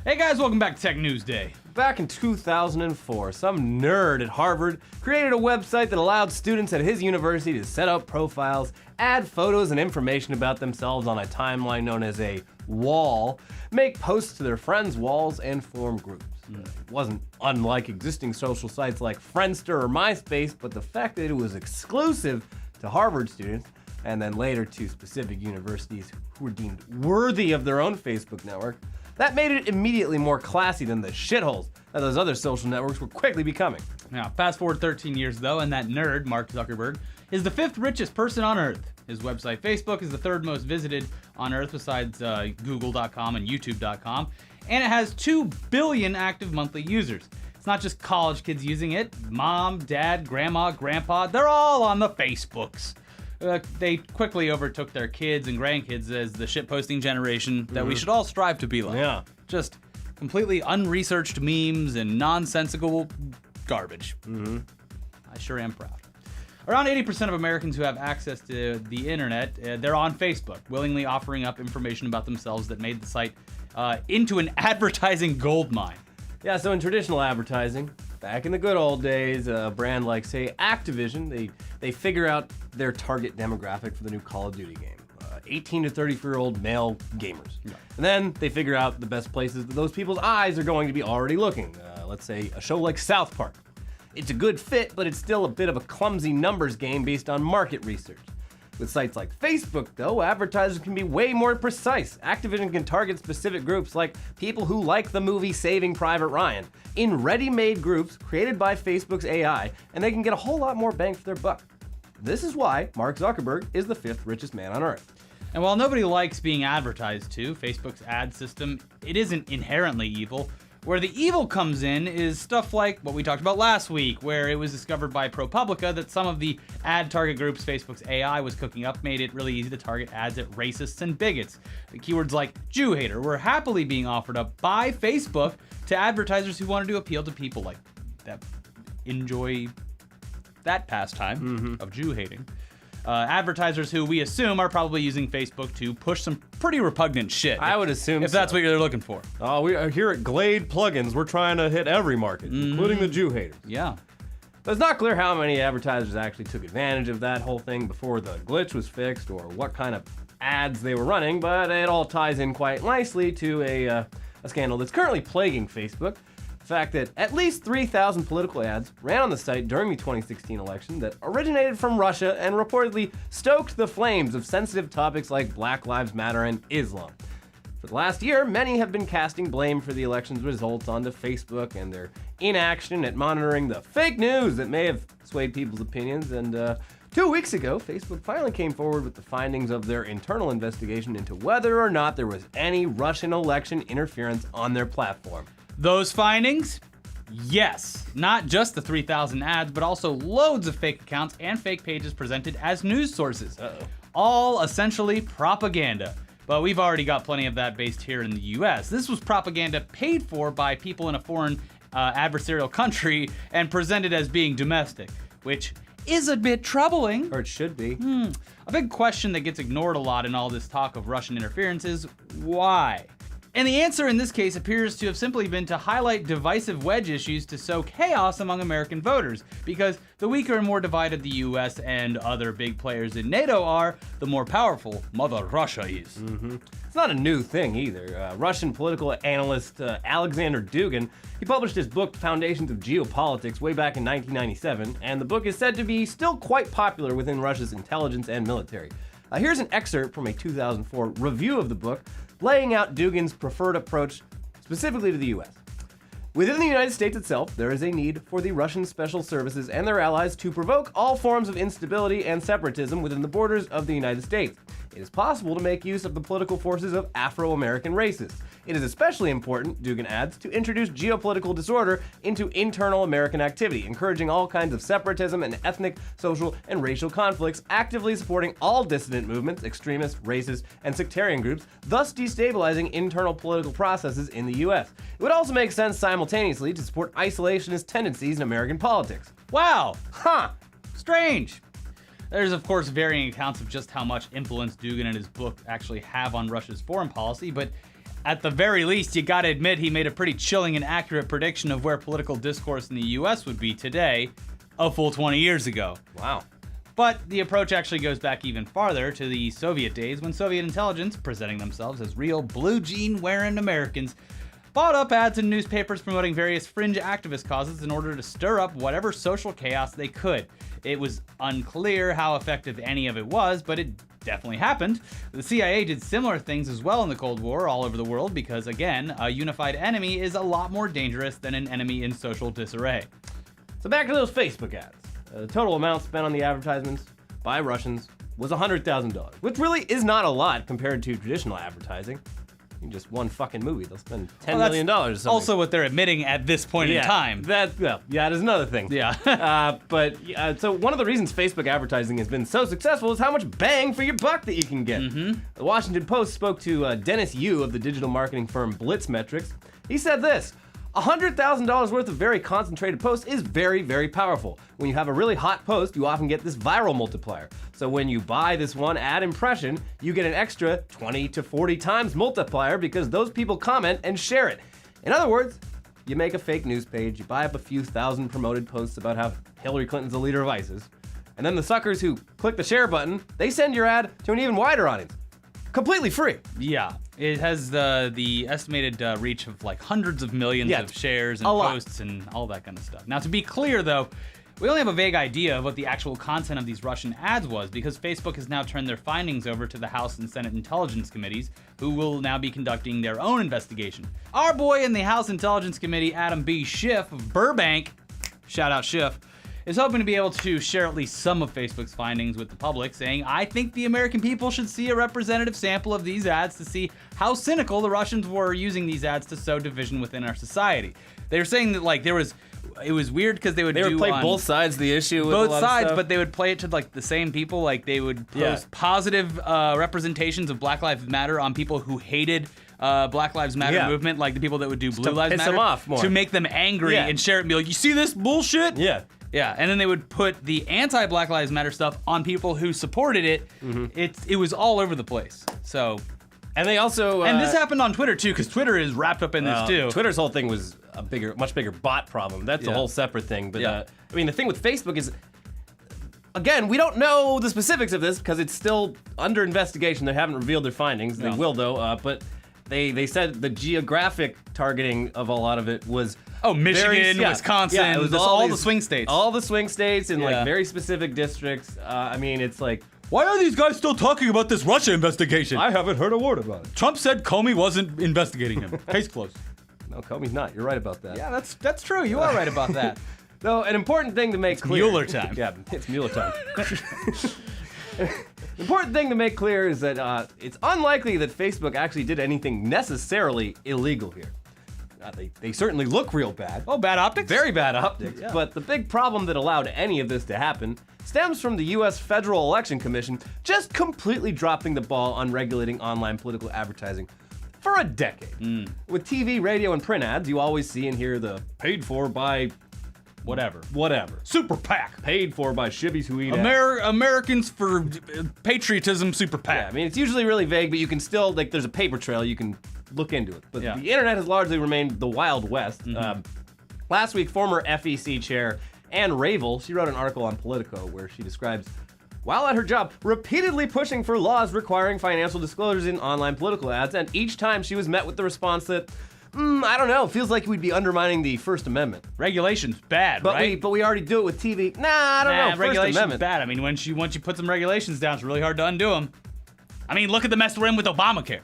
Hey guys, welcome back to TechNewsDay. Back in 2004, some nerd at Harvard created a website that allowed students at his university to set up profiles, add photos and information about themselves on a timeline known as a wall, make posts to their friends' walls, and form groups. It wasn't unlike existing social sites like Friendster or MySpace, but the fact that it was exclusive to Harvard students and then later to specific universities who were deemed worthy of their own Facebook network, that made it immediately more classy than the shitholes that those other social networks were quickly becoming. Now, fast forward 13 years though, and that nerd, Mark Zuckerberg, is the 5th richest person on Earth. His website, Facebook, is the 3rd most visited on Earth besides Google.com and YouTube.com, and it has 2 billion active monthly users. It's not just college kids using it. Mom, dad, grandma, grandpa, they're all on the Facebooks. They quickly overtook their kids and grandkids as the shitposting generation that we should all strive to be like. Yeah. Just completely unresearched memes and nonsensical garbage. I sure am proud. Around 80% of Americans who have access to the internet, they're on Facebook, willingly offering up information about themselves that made the site into an advertising goldmine. Yeah, so in traditional advertising, back in the good old days, a brand like, say, Activision, they figure out their target demographic for the new Call of Duty game. 18 to 34-year-old male gamers. Yeah. And then they figure out the best places that those people's eyes are going to be already looking. Let's say a show like South Park. It's a good fit, but it's still a bit of a clumsy numbers game based on market research. With sites like Facebook, though, advertisers can be way more precise. Activision can target specific groups like people who like the movie Saving Private Ryan in ready-made groups created by Facebook's AI, and they can get a whole lot more bang for their buck. This is why Mark Zuckerberg is the 5th richest man on Earth. And while nobody likes being advertised to, Facebook's ad system, it isn't inherently evil. Where the evil comes in is stuff like what we talked about last week, where it was discovered by ProPublica that some of the ad target groups Facebook's AI was cooking up made it really easy to target ads at racists and bigots. The keywords like Jew hater were happily being offered up by Facebook to advertisers who wanted to appeal to people like that enjoy that pastime of Jew hating. Advertisers who we assume are probably using Facebook to push some pretty repugnant shit. I would assume if that's what you're looking for. Oh, we are here at Glade Plugins. We're trying to hit every market, including the Jew haters. Yeah. But it's not clear how many advertisers actually took advantage of that whole thing before the glitch was fixed or what kind of ads they were running, but it all ties in quite nicely to a scandal that's currently plaguing Facebook. The fact that at least 3,000 political ads ran on the site during the 2016 election that originated from Russia and reportedly stoked the flames of sensitive topics like Black Lives Matter and Islam. For the last year, many have been casting blame for the election's results onto Facebook and their inaction at monitoring the fake news that may have swayed people's opinions. And 2 weeks ago, Facebook finally came forward with the findings of their internal investigation into whether or not there was any Russian election interference on their platform. Those findings? Yes. Not just the 3,000 ads, but also loads of fake accounts and fake pages presented as news sources. All essentially propaganda. But we've already got plenty of that based here in the US. This was propaganda paid for by people in a foreign adversarial country and presented as being domestic, which is a bit troubling. Or it should be. A big question that gets ignored a lot in all this talk of Russian interference is why? And the answer in this case appears to have simply been to highlight divisive wedge issues to sow chaos among American voters, because the weaker and more divided the US and other big players in NATO are, the more powerful Mother Russia is. It's not a new thing either. Russian political analyst Alexander Dugin, he published his book Foundations of Geopolitics way back in 1997, and the book is said to be still quite popular within Russia's intelligence and military. Here's an excerpt from a 2004 review of the book, laying out Dugin's preferred approach specifically to the US. Within the United States itself, there is a need for the Russian special services and their allies to provoke all forms of instability and separatism within the borders of the United States. It is possible to make use of the political forces of Afro-American races. It is especially important, Dugin adds, to introduce geopolitical disorder into internal American activity, encouraging all kinds of separatism and ethnic, social, and racial conflicts, actively supporting all dissident movements, extremist, racist, and sectarian groups, thus destabilizing internal political processes in the US. It would also make sense simultaneously to support isolationist tendencies in American politics. Wow! Strange! There's, of course, varying accounts of just how much influence Dugin and his book actually have on Russia's foreign policy, but At the very least, you gotta admit he made a pretty chilling and accurate prediction of where political discourse in the US would be today, a full 20 years ago. Wow. But the approach actually goes back even farther to the Soviet days when Soviet intelligence, presenting themselves as real blue jean wearing Americans, bought up ads in newspapers promoting various fringe activist causes in order to stir up whatever social chaos they could. It was unclear how effective any of it was, but it definitely happened. The CIA did similar things as well in the Cold War all over the world because, again, a unified enemy is a lot more dangerous than an enemy in social disarray. So back to those Facebook ads. The total amount spent on the advertisements by Russians was $100,000, which really is not a lot compared to traditional advertising. In just one fucking movie, they'll spend $10 million or something. Also what they're admitting at this point in time. That is another thing. Yeah. So one of the reasons Facebook advertising has been so successful is how much bang for your buck that you can get. Mm-hmm. The Washington Post spoke to Dennis Yu of the digital marketing firm Blitzmetrics. He said this: $100,000 worth of very concentrated posts is very, very powerful. When you have a really hot post, you often get this viral multiplier. So when you buy this one ad impression, you get an extra 20 to 40 times multiplier because those people comment and share it. In other words, you make a fake news page, you buy up a few thousand promoted posts about how Hillary Clinton's the leader of ISIS, and then the suckers who click the share button, they send your ad to an even wider audience. Completely free. Yeah. It has the estimated reach of like hundreds of millions of shares and posts and all that kind of stuff. Now, to be clear, though, we only have a vague idea of what the actual content of these Russian ads was because Facebook has now turned their findings over to the House and Senate Intelligence Committees, who will now be conducting their own investigation. Our boy in the House Intelligence Committee, Adam B. Schiff of Burbank, shout out Schiff, is hoping to be able to share at least some of Facebook's findings with the public, saying, I think the American people should see a representative sample of these ads to see how cynical the Russians were using these ads to sow division within our society. They were saying that like it was weird because they would play both sides of the issue with both a lot sides, of stuff. but they would play it to like the same people. Like they would post positive representations of Black Lives Matter on people who hated Black Lives Matter movement, like the people that would do Blue Lives piss Matter, them off more. to make them angry and share it and be like, you see this bullshit? Yeah. And then they would put the anti-Black Lives Matter stuff on people who supported it. Mm-hmm. It was all over the place. So, and they also and this happened on Twitter too, because Twitter is wrapped up in this too. Twitter's whole thing was a much bigger bot problem. That's a whole separate thing. But I mean, the thing with Facebook is, again, we don't know the specifics of this because it's still under investigation. They haven't revealed their findings. They will though. But they said the geographic targeting of a lot of it was. Oh, Michigan, Wisconsin, it was all the swing states. All the swing states in like very specific districts. I mean, it's like, why are these guys still talking about this Russia investigation? I haven't heard a word about it. Trump said Comey wasn't investigating him. Case closed. No, Comey's not. You're right about that. Yeah, that's true. You are right about that. Though an important thing to make clear. Mueller time. Yeah, it's Mueller time. The important thing to make clear is that it's unlikely that Facebook actually did anything necessarily illegal here. They certainly look real bad. Oh, bad optics? Very bad optics. Yeah. But the big problem that allowed any of this to happen stems from the U.S. Federal Election Commission just completely dropping the ball on regulating online political advertising for a decade. With TV, radio, and print ads, you always see and hear the paid for by whatever. Super PAC. Paid for by shivvies who eat Americans for Patriotism Super PAC. Yeah, I mean, it's usually really vague, but you can still, like, there's a paper trail, you can look into it. But the internet has largely remained the Wild West. Last week, former FEC chair Ann Ravel, she wrote an article on Politico where she describes, while at her job, repeatedly pushing for laws requiring financial disclosures in online political ads, and each time she was met with the response that, I don't know, feels like we'd be undermining the First Amendment. Regulation's bad, right? But we already do it with TV. Nah, I don't know. Regulation's bad. I mean, once you put some regulations down, it's really hard to undo them. I mean, look at the mess we're in with Obamacare.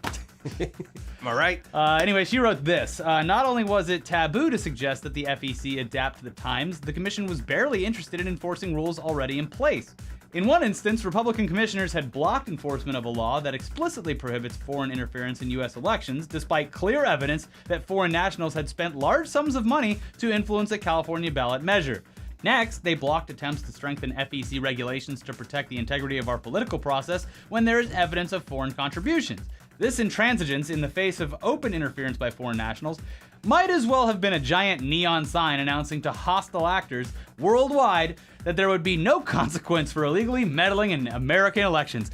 Am I right? Anyway, she wrote this. Not only was it taboo to suggest that the FEC adapt to the times, the commission was barely interested in enforcing rules already in place. In one instance, Republican commissioners had blocked enforcement of a law that explicitly prohibits foreign interference in U.S. elections, despite clear evidence that foreign nationals had spent large sums of money to influence a California ballot measure. Next, they blocked attempts to strengthen FEC regulations to protect the integrity of our political process when there is evidence of foreign contributions. This intransigence in the face of open interference by foreign nationals might as well have been a giant neon sign announcing to hostile actors worldwide that there would be no consequence for illegally meddling in American elections.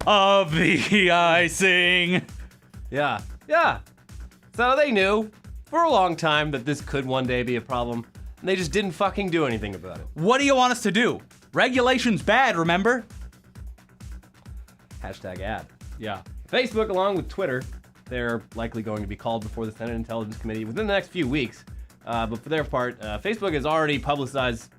Of the icing. Yeah. Yeah. So they knew for a long time that this could one day be a problem, and they just didn't fucking do anything about it. What do you want us to do? Regulation's bad, remember? #ad. Yeah. Facebook, along with Twitter, they're likely going to be called before the Senate Intelligence Committee within the next few weeks. But for their part, Facebook has already publicized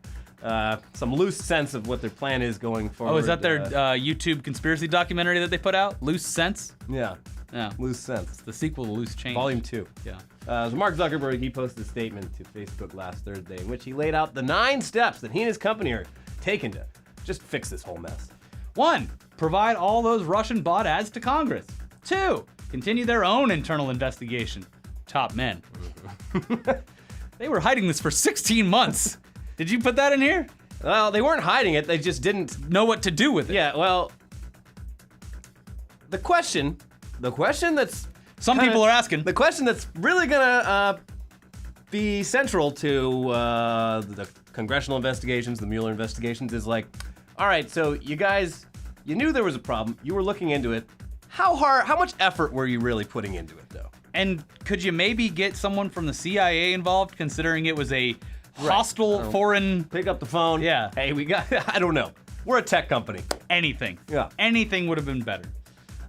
some loose sense of what their plan is going forward. Oh, is that their YouTube conspiracy documentary that they put out? Loose Sense? Yeah. Yeah. Loose Sense. The sequel to Loose Change. Volume 2. Yeah. So Mark Zuckerberg, he posted a statement to Facebook last Thursday in which he laid out the 9 steps that he and his company are taking to just fix this whole mess. 1. Provide all those Russian bot ads to Congress. 2. Continue their own internal investigation. Top men. They were hiding this for 16 months. Did you put that in here? Well, they weren't hiding it, they just didn't Know what to do with it. Yeah, well, the question that's Some people are asking. the question that's really gonna be central to the congressional investigations, the Mueller investigations, is like, all right, so you guys, you knew there was a problem, you were looking into it. How much effort were you really putting into it, though? And could you maybe get someone from the CIA involved, considering it was a hostile foreign Pick up the phone. Yeah. Hey, we got. I don't know. We're a tech company. anything? Yeah. Anything would have been better.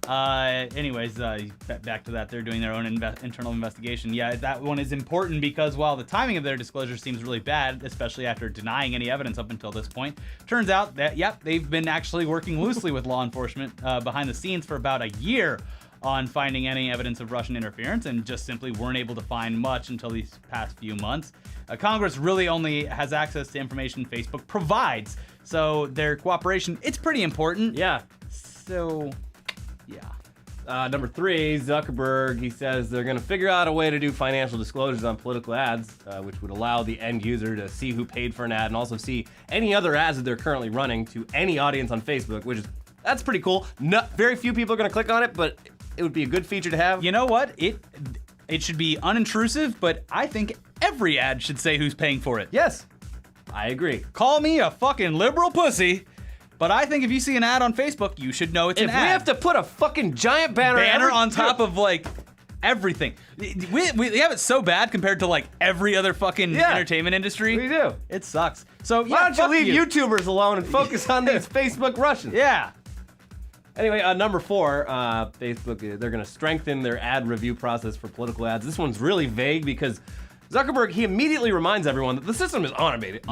Anyways, back to that. They're doing their own internal investigation. Yeah, that one is important because while the timing of their disclosure seems really bad, especially after denying any evidence up until this point, turns out that, yep, they've been actually working loosely with law enforcement behind the scenes for about a year on finding any evidence of Russian interference, and just simply weren't able to find much until these past few months. Congress really only has access to information Facebook provides, so their cooperation, it's pretty important. Yeah. So, yeah. Number 3, Zuckerberg, he says they're going to figure out a way to do financial disclosures on political ads, which would allow the end user to see who paid for an ad and also see any other ads that they're currently running to any audience on Facebook, that's pretty cool. Very few people are going to click on it, but it would be a good feature to have. You know what? It should be unintrusive, but I think every ad should say who's paying for it. Yes, I agree. Call me a fucking liberal pussy, but I think if you see an ad on Facebook, you should know it's an If ad. we have to put a fucking giant banner on top of like everything. We have it so bad compared to like every other fucking entertainment industry. We do. It sucks. So yeah, Why don't you fuck leave YouTubers alone and focus on these Facebook Russians? Yeah. Anyway, number 4, Facebook, they're going to strengthen their ad review process for political ads. This one's really vague because Zuckerberg, he immediately reminds everyone that the system is automated.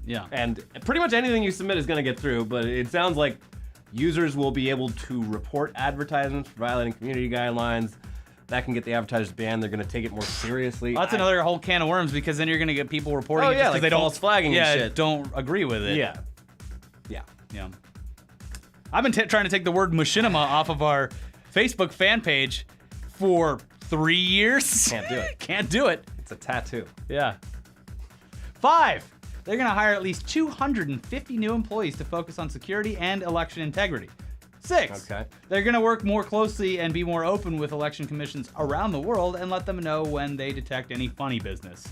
Yeah. And pretty much anything you submit is going to get through, but it sounds like users will be able to report advertisements for violating community guidelines. That can get the advertisers banned. They're going to take it more seriously. Well, that's another whole can of worms because then you're going to get people reporting it just because like they don't false flagging and shit. don't agree with it. Yeah. Yeah. I've been trying to take the word machinima off of our Facebook fan page for 3 years. Can't do it. Can't do it. It's a tattoo. Yeah. 5. They're going to hire at least 250 new employees to focus on security and election integrity. 6. Okay. They're going to work more closely and be more open with election commissions around the world and let them know when they detect any funny business.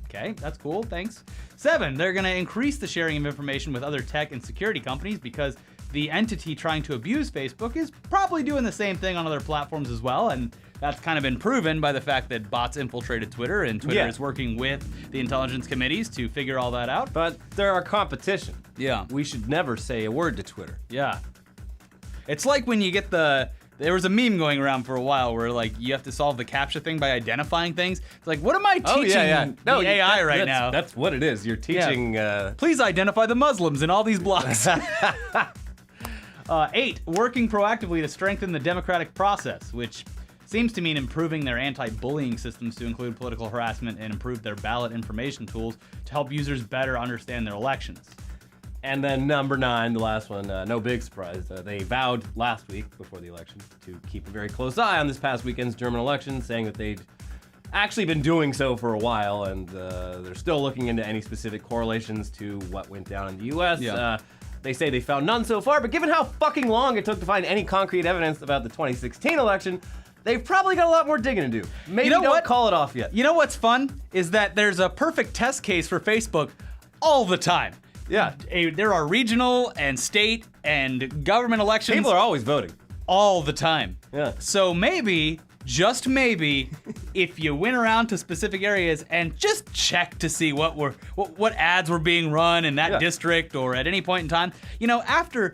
Okay, that's cool, thanks. 7. They're going to increase the sharing of information with other tech and security companies because the entity trying to abuse Facebook is probably doing the same thing on other platforms as well, and that's kind of been proven by the fact that bots infiltrated Twitter, and Twitter is working with the intelligence committees to figure all that out. But they're our competition. Yeah. We should never say a word to Twitter. Yeah. It's like when you get there was a meme going around for a while where like you have to solve the CAPTCHA thing by identifying things. It's like, what am I teaching the AI right now? That's what it is. You're teaching... Please identify the Muslims in all these blocks. 8. Working proactively to strengthen the democratic process, which seems to mean improving their anti-bullying systems to include political harassment and improve their ballot information tools to help users better understand their elections. And then number 9, the last one, no big surprise. They vowed last week before the election to keep a very close eye on this past weekend's German election, saying that they'd actually been doing so for a while, and they're still looking into any specific correlations to what went down in the U.S. Yeah. They say they found none so far, but given how fucking long it took to find any concrete evidence about the 2016 election, they've probably got a lot more digging to do. Maybe don't call it off yet. You know what's fun? Is that there's a perfect test case for Facebook all the time. Yeah. There are regional and state and government elections. People are always voting. All the time. Yeah. So maybe, just maybe, if you went around to specific areas and just checked to see what ads were being run in that district or at any point in time, after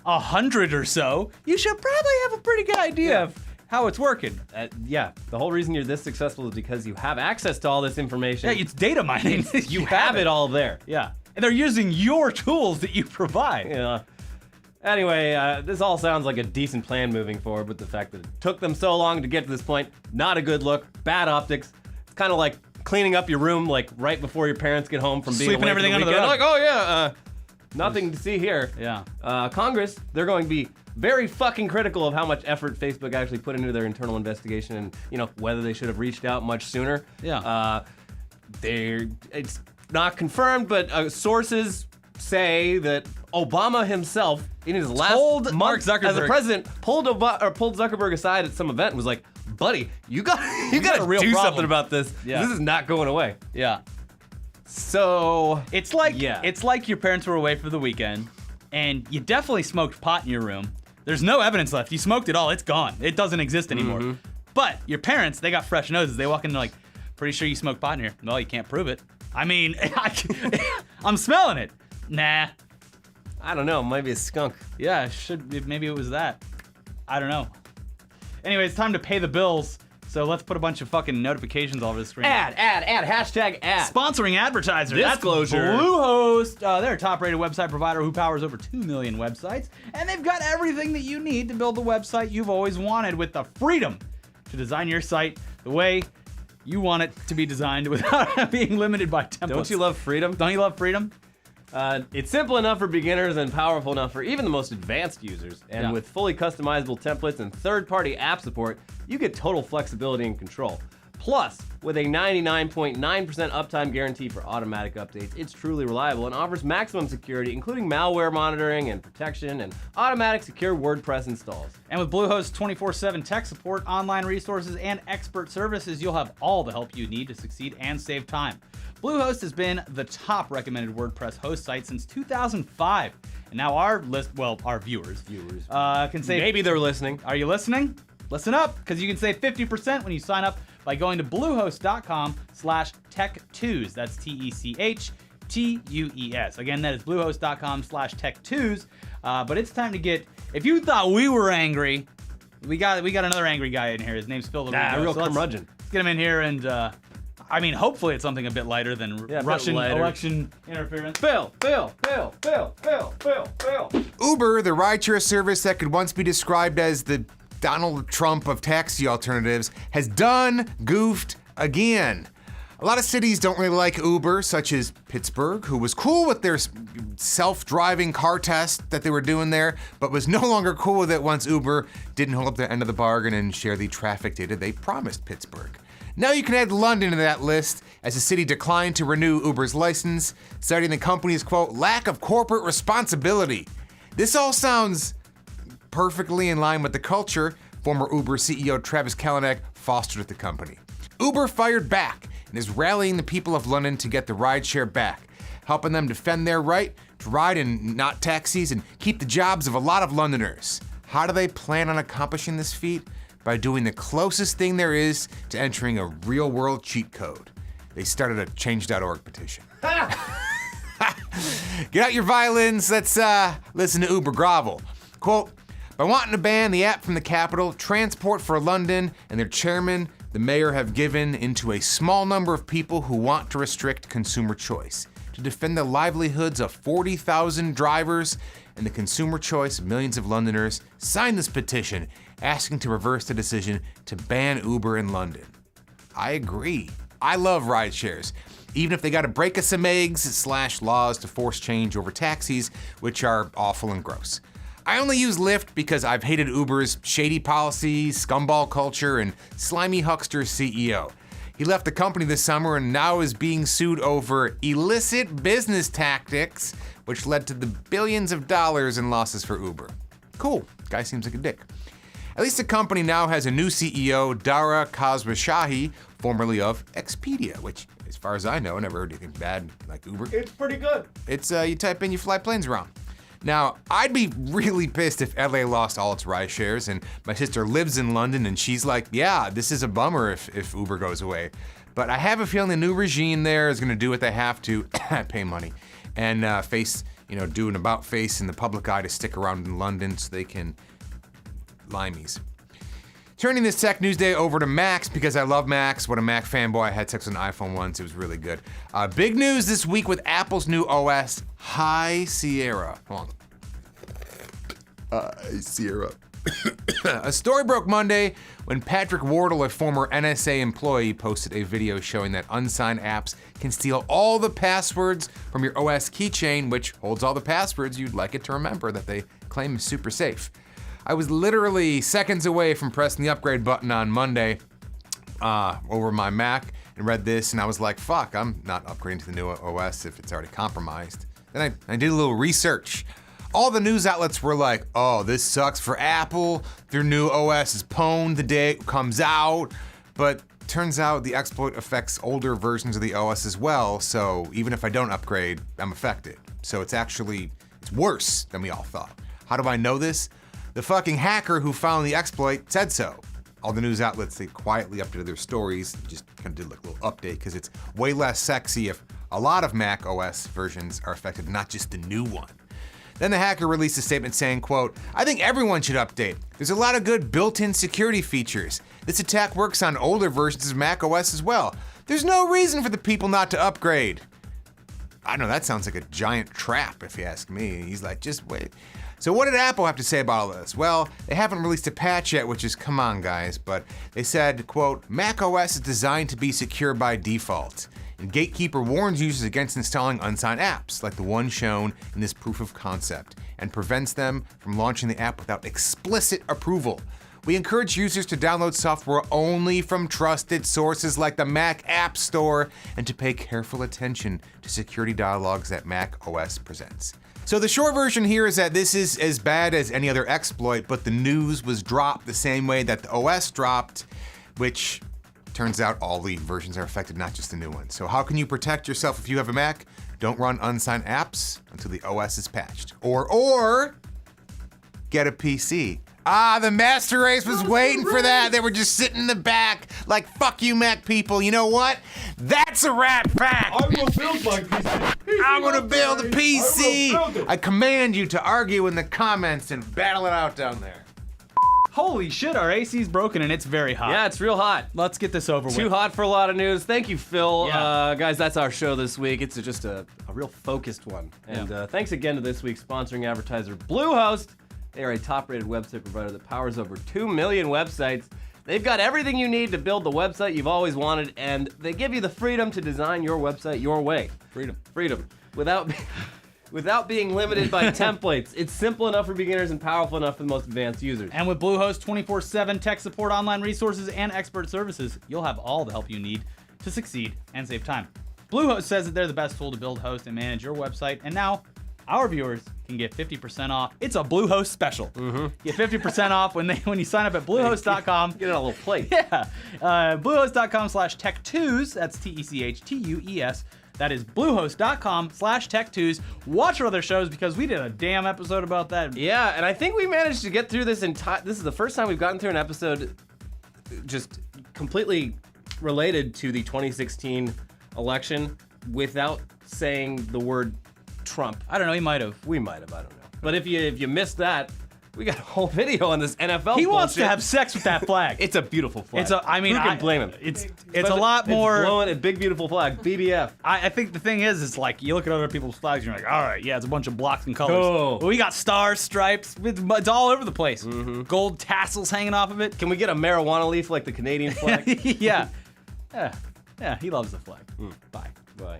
100 or so, you should probably have a pretty good idea of how it's working. The whole reason you're this successful is because you have access to all this information. Yeah, it's data mining. You have it all there. Yeah. And they're using your tools that you provide. Yeah. Anyway, this all sounds like a decent plan moving forward, but the fact that it took them so long to get to this point, not a good look, bad optics. It's kind of like cleaning up your room like right before your parents get home from being Sweeping away everything for the under the weekend. rug. Like, oh yeah, nothing to see here. Yeah. Congress, they're going to be very fucking critical of how much effort Facebook actually put into their internal investigation and, whether they should have reached out much sooner. Yeah. It's not confirmed, but sources say that Obama himself, in his last month as a president, pulled Zuckerberg aside at some event and was like, "Buddy, you got to do problem. something about this. Yeah. This is not going away." Yeah. So it's like your parents were away for the weekend, and you definitely smoked pot in your room. There's no evidence left. You smoked it all. It's gone. It doesn't exist anymore. Mm-hmm. But your parents, they got fresh noses. They walk in and they're like, "Pretty sure you smoked pot in here." Well, you can't prove it. I mean, I'm smelling it. Nah. I don't know. Maybe a skunk. Yeah, maybe it was that. I don't know. Anyway, it's time to pay the bills. So let's put a bunch of fucking notifications all over the screen. Hashtag ad. Sponsoring advertiser. Disclosure. That's Bluehost. They're a top-rated website provider who powers over 2 million websites. And they've got everything that you need to build the website you've always wanted with the freedom to design your site the way you want it to be designed without being limited by templates. Don't you love freedom? Don't you love freedom? It's simple enough for beginners and powerful enough for even the most advanced users. And with fully customizable templates and third-party app support, you get total flexibility and control. Plus, with a 99.9% uptime guarantee for automatic updates, it's truly reliable and offers maximum security, including malware monitoring and protection and automatic secure WordPress installs. And with Bluehost's 24/7 tech support, online resources, and expert services, you'll have all the help you need to succeed and save time. Bluehost has been the top recommended WordPress host site since 2005. And now our viewers can save... Maybe they're listening. Are you listening? Listen up, because you can save 50% when you sign up by going to bluehost.com/tech2s. That's TECHTUES. Again, that is bluehost.com/tech2s. But it's time to get... If you thought we were angry, we got another angry guy in here. His name's Phil. Real curmudgeon. Let's get him in here and... hopefully it's something a bit lighter than Russian election interference. Phil. Uber, the rideshare service that could once be described as the Donald Trump of taxi alternatives, has goofed again. A lot of cities don't really like Uber, such as Pittsburgh, who was cool with their self-driving car test that they were doing there, but was no longer cool with it once Uber didn't hold up their end of the bargain and share the traffic data they promised Pittsburgh. Now you can add London to that list, as the city declined to renew Uber's license, citing the company's, quote, lack of corporate responsibility. This all sounds perfectly in line with the culture former Uber CEO Travis Kalanick fostered at the company. Uber fired back and is rallying the people of London to get the rideshare back, helping them defend their right to ride in not taxis and keep the jobs of a lot of Londoners. How do they plan on accomplishing this feat? By doing the closest thing there is to entering a real-world cheat code. They started a change.org petition. Get out your violins, let's listen to Uber grovel. Quote, by wanting to ban the app from the capital, Transport for London and their chairman, the mayor, have given into a small number of people who want to restrict consumer choice. To defend the livelihoods of 40,000 drivers and the consumer choice of millions of Londoners, signed this petition asking to reverse the decision to ban Uber in London. I agree. I love rideshares, even if they gotta break us some eggs / laws to force change over taxis, which are awful and gross. I only use Lyft because I've hated Uber's shady policies, scumball culture, and slimy huckster CEO. He left the company this summer and now is being sued over illicit business tactics, which led to the billions of dollars in losses for Uber. Cool, guy seems like a dick. At least the company now has a new CEO, Dara Khosrowshahi, formerly of Expedia, which, as far as I know, never heard anything bad like Uber. It's pretty good. It's, you type in, you fly planes around. Now, I'd be really pissed if LA lost all its ride shares, and my sister lives in London, and she's like, yeah, this is a bummer if Uber goes away. But I have a feeling the new regime there is gonna do what they have to, pay money, and do an about face in the public eye to stick around in London so they can limeys. Turning this Tech News Day over to Macs because I love Macs. What a Mac fanboy. I had sex with an iPhone once. It was really good. Big news this week with Apple's new OS, High Sierra. Hold on. Sierra. A story broke Monday when Patrick Wardle, a former NSA employee, posted a video showing that unsigned apps can steal all the passwords from your OS keychain, which holds all the passwords you'd like it to remember that they claim is super safe. I was literally seconds away from pressing the upgrade button on Monday over my Mac and read this, and I was like, fuck, I'm not upgrading to the new OS if it's already compromised. Then I did a little research. All the news outlets were like, oh, this sucks for Apple. Their new OS is pwned the day it comes out. But turns out the exploit affects older versions of the OS as well, so even if I don't upgrade, I'm affected. So it's worse than we all thought. How do I know this? The fucking hacker who found the exploit said so. All the news outlets, they quietly updated their stories, just kind of did like a little update because it's way less sexy if a lot of Mac OS versions are affected, not just the new one. Then the hacker released a statement saying, quote, I think everyone should update. There's a lot of good built-in security features. This attack works on older versions of Mac OS as well. There's no reason for the people not to upgrade. I don't know, that sounds like a giant trap if you ask me. He's like, just wait. So what did Apple have to say about all this? Well, they haven't released a patch yet, which is, come on guys, but they said, quote, Mac OS is designed to be secure by default. And Gatekeeper warns users against installing unsigned apps, like the one shown in this proof of concept, and prevents them from launching the app without explicit approval. We encourage users to download software only from trusted sources like the Mac App Store, and to pay careful attention to security dialogues that Mac OS presents. So the short version here is that this is as bad as any other exploit, but the news was dropped the same way that the OS dropped, which turns out all the versions are affected, not just the new one. So how can you protect yourself if you have a Mac? Don't run unsigned apps until the OS is patched. Or get a PC. The master race was waiting for that. They were just sitting in the back like, fuck you, Mac people. You know what? That's a rat fact. I will build my PC. I'm gonna build a PC. I command you to argue in the comments and battle it out down there. Holy shit, our AC's broken and it's very hot. Yeah, it's real hot. Let's get this over with. Too hot for a lot of news. Thank you, Phil. Yeah. Guys, that's our show this week. It's just a real focused one. And thanks again to this week's sponsoring advertiser, Bluehost. They are a top-rated website provider that powers over 2 million websites. They've got everything you need to build the website you've always wanted, and they give you the freedom to design your website your way. Freedom. Without being limited by templates. It's simple enough for beginners and powerful enough for the most advanced users. And with Bluehost 24/7 tech support, online resources, and expert services, you'll have all the help you need to succeed and save time. Bluehost says that they're the best tool to build, host, and manage your website, and now our viewers can get 50% off. It's a Bluehost special. Get 50% off when you sign up at Bluehost.com. Get it on a little plate. Yeah. Bluehost.com/tech2s. That's TECHTUES. That is Bluehost.com/tech2s. Watch our other shows because we did a damn episode about that. Yeah, and I think we managed to get through this entire. This is the first time we've gotten through an episode just completely related to the 2016 election without saying the word Trump. I don't know, he might have. We might have, I don't know. But if you missed that, we got a whole video on this NFL. He wants bullshit. to have sex with that flag. It's a beautiful flag. Who can blame him? It's a lot more. It's blowing a big beautiful flag, BBF. I think the thing is like you look at other people's flags and you're like, all right, yeah, it's a bunch of blocks and colors. Cool. But we got stars, stripes, it's all over the place. Gold tassels hanging off of it. Can we get a marijuana leaf like the Canadian flag? Yeah, he loves the flag. Bye. Bye.